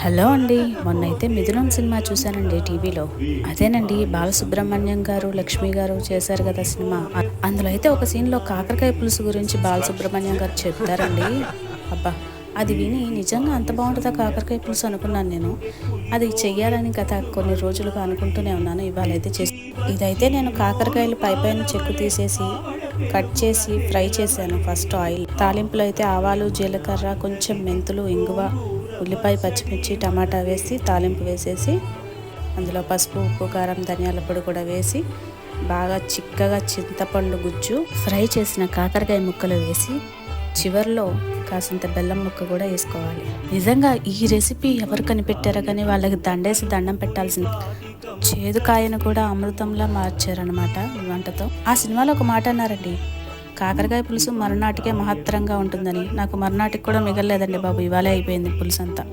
Hello అండి, మొన్నైతే మిథునం cinema చూశానండి టీవీలో. అదేనండి, బాలసుబ్రహ్మణ్యం గారు, లక్ష్మి గారు చేశారు కదా సినిమా. అందులో అయితే ఒక సీన్లో కాకరకాయ పులుసు గురించి బాలసుబ్రహ్మణ్యం గారు చెప్తారండి. అబ్బా, అది విని నిజంగా అంత బాగుంటుందా కాకరకాయ పులుసు అనుకున్నాను నేను. అది చెయ్యాలని గత కొన్ని రోజులుగా అనుకుంటూనే ఉన్నాను. ఇవాళ అయితే చేసి ఇదైతే నేను కాకరకాయలు పైపైన చెక్కు తీసేసి కట్ చేసి ఫ్రై చేశాను. ఫస్ట్ ఆయిల్ తాలింపులో అయితే ఆవాలు, జీలకర్ర, కొంచెం మెంతులు, ఇంగువ, ఉల్లిపాయ, పచ్చిమిర్చి, టమాటా వేసి తాలింపు వేసేసి అందులో పసుపు, ఉప్పు, కారం, ధనియాల పొడి కూడా వేసి బాగా చిక్కగా చింతపండు గుజ్జు, ఫ్రై చేసిన కాకరకాయ ముక్కలు వేసి చివర్లో కాసింత బెల్లం ముక్క కూడా వేసుకోవాలి. నిజంగా ఈ రెసిపీ ఎవరు కనిపెట్టారో కానీ వాళ్ళకి దండేసి దండం పెట్టాల్సింది. చేదుకాయను కూడా అమృతంలా మార్చారనమాట ఈ వంటతో. ఆ సినిమాలో ఒక మాట అన్నారండి, కాకరకాయ పులుసు మరునాటికే మహత్తరంగా ఉంటుందని. నాకు మరునాటికి కూడా మిగలలేదండి బాబు, ఇవాళే అయిపోయింది పులుసు అంతా.